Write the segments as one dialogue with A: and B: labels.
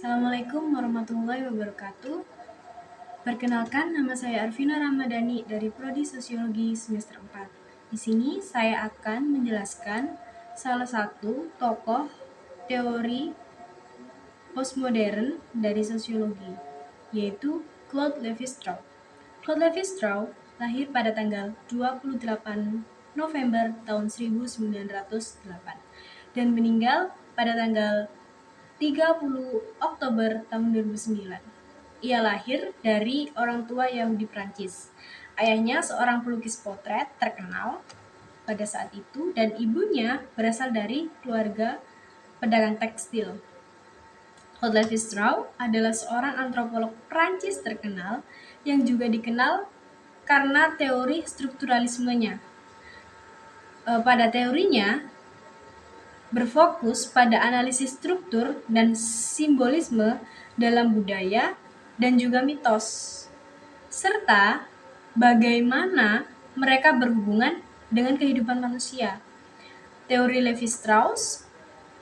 A: Assalamualaikum warahmatullahi wabarakatuh. Perkenalkan, nama saya Arvina Ramadhani dari Prodi Sosiologi semester 4. Di sini saya akan menjelaskan salah satu tokoh teori postmodern dari sosiologi, yaitu Claude Lévi-Strauss. Claude Lévi-Strauss lahir pada tanggal 28 November tahun 1908 dan meninggal pada tanggal 30 Oktober tahun 2009. Ia lahir dari orang tua Yahudi Prancis. Ayahnya seorang pelukis potret terkenal pada saat itu dan ibunya berasal dari keluarga pedagang tekstil. Claude Lévi-Strauss adalah seorang antropolog Prancis terkenal yang juga dikenal karena teori strukturalismenya. Pada teorinya, berfokus pada analisis struktur dan simbolisme dalam budaya dan juga mitos, serta bagaimana mereka berhubungan dengan kehidupan manusia. Teori Lévi-Strauss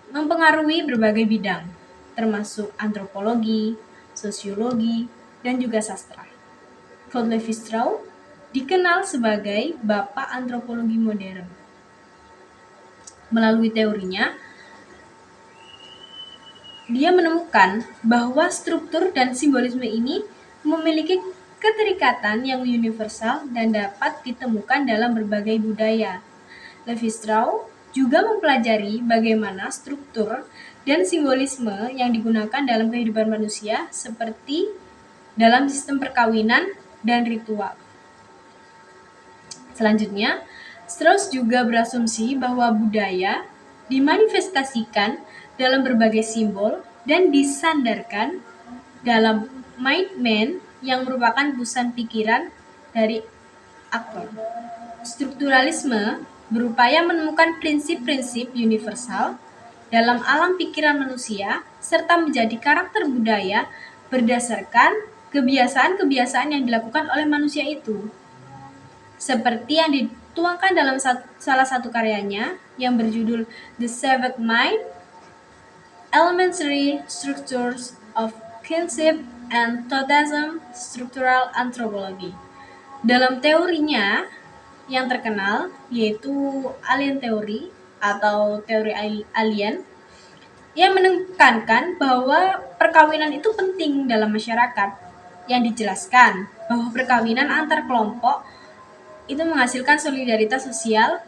A: mempengaruhi berbagai bidang, termasuk antropologi, sosiologi, dan juga sastra. Claude Lévi-Strauss dikenal sebagai bapak antropologi modern. Melalui teorinya, dia menemukan bahwa struktur dan simbolisme ini memiliki keterikatan yang universal dan dapat ditemukan dalam berbagai budaya. Lévi-Strauss juga mempelajari bagaimana struktur dan simbolisme yang digunakan dalam kehidupan manusia seperti dalam sistem perkawinan dan ritual. Selanjutnya, Strauss juga berasumsi bahwa budaya dimanifestasikan dalam berbagai simbol dan disandarkan dalam mind-man yang merupakan pusat pikiran dari aktor. Strukturalisme berupaya menemukan prinsip-prinsip universal dalam alam pikiran manusia serta menjadi karakter budaya berdasarkan kebiasaan-kebiasaan yang dilakukan oleh manusia itu. Seperti yang dituangkan dalam salah satu karyanya yang berjudul The Savage Mind, Elementary Structures of Kinship and Totemism Structural Anthropology. Dalam teorinya yang terkenal yaitu alien theory atau teori alien, ia menekankan bahwa perkawinan itu penting dalam masyarakat, yang dijelaskan bahwa perkawinan antar kelompok itu menghasilkan solidaritas sosial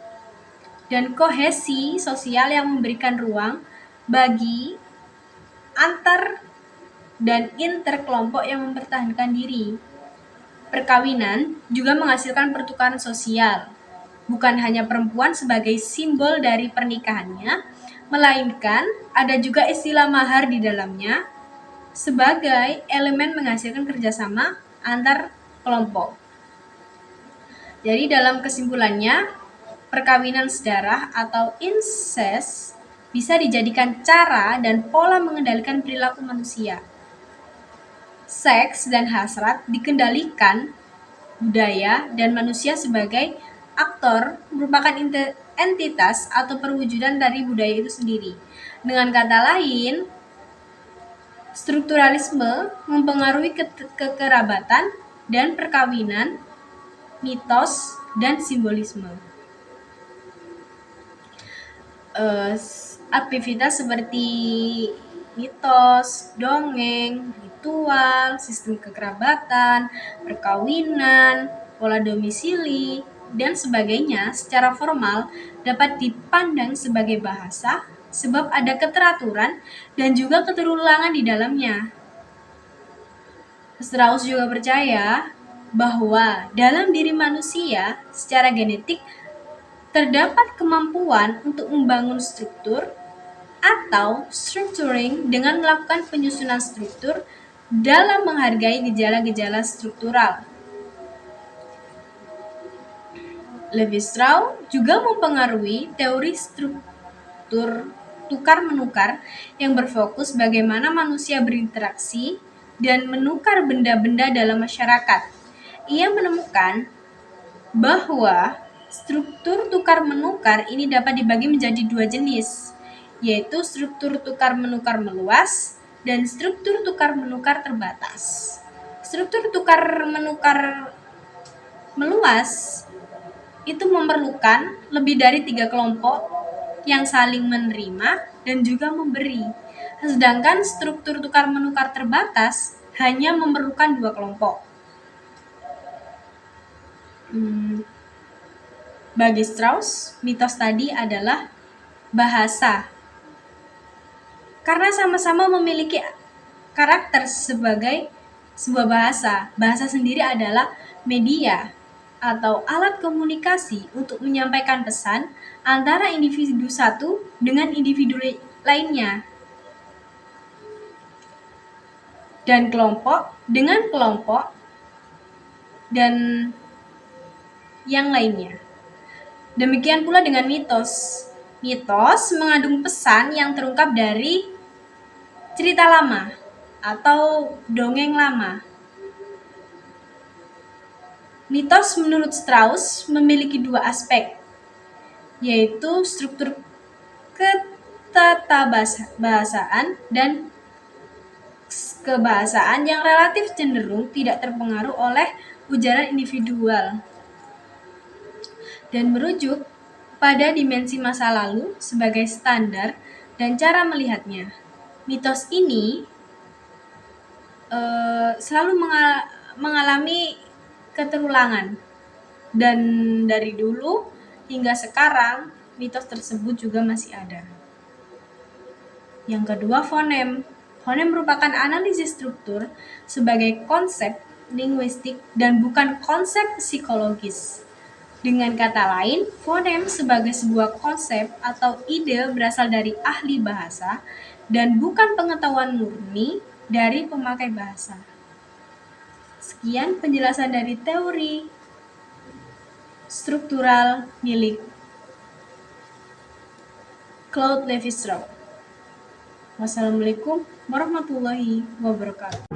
A: dan kohesi sosial yang memberikan ruang bagi antar dan inter kelompok yang mempertahankan diri. Perkawinan juga menghasilkan pertukaran sosial, bukan hanya perempuan sebagai simbol dari pernikahannya, melainkan ada juga istilah mahar di dalamnya sebagai elemen menghasilkan kerjasama antar kelompok. Jadi dalam kesimpulannya, perkawinan sedarah atau incest bisa dijadikan cara dan pola mengendalikan perilaku manusia. Seks dan hasrat dikendalikan budaya dan manusia sebagai aktor merupakan entitas atau perwujudan dari budaya itu sendiri. Dengan kata lain, strukturalisme mempengaruhi kekerabatan dan perkawinan, mitos, dan simbolisme. Aktivitas seperti mitos, dongeng, ritual, sistem kekerabatan, perkawinan, pola domisili, dan sebagainya secara formal dapat dipandang sebagai bahasa sebab ada keteraturan dan juga keterulangan di dalamnya. Strauss juga percaya bahwa dalam diri manusia secara genetik terdapat kemampuan untuk membangun struktur atau structuring dengan melakukan penyusunan struktur dalam menghargai gejala-gejala struktural. Lévi-Strauss juga mempengaruhi teori struktur tukar-menukar yang berfokus bagaimana manusia berinteraksi dan menukar benda-benda dalam masyarakat. Ia menemukan bahwa struktur tukar-menukar ini dapat dibagi menjadi dua jenis, yaitu struktur tukar-menukar meluas dan struktur tukar-menukar terbatas. Struktur tukar-menukar meluas itu memerlukan lebih dari 3 kelompok yang saling menerima dan juga memberi. Sedangkan struktur tukar-menukar terbatas hanya memerlukan 2 kelompok. Bagi Strauss, mitos tadi adalah bahasa. Karena sama-sama memiliki karakter sebagai sebuah bahasa. Bahasa sendiri adalah media atau alat komunikasi untuk menyampaikan pesan antara individu satu dengan individu lainnya. Dan kelompok dengan kelompok dan yang lainnya. Demikian pula dengan mitos. Mitos mengandung pesan yang terungkap dari cerita lama atau dongeng lama. Mitos menurut Strauss memiliki 2 aspek, yaitu struktur ketatabahasaan dan kebahasaan yang relatif cenderung tidak terpengaruh oleh ujaran individual dan merujuk pada dimensi masa lalu sebagai standar dan cara melihatnya. Mitos ini selalu mengalami keterulangan, dan dari dulu hingga sekarang mitos tersebut juga masih ada. Yang kedua, fonem. Fonem merupakan analisis struktur sebagai konsep linguistik dan bukan konsep psikologis. Dengan kata lain, fonem sebagai sebuah konsep atau ide berasal dari ahli bahasa dan bukan pengetahuan murni dari pemakai bahasa. Sekian penjelasan dari teori struktural milik Claude Lévi-Strauss. Wassalamualaikum warahmatullahi wabarakatuh.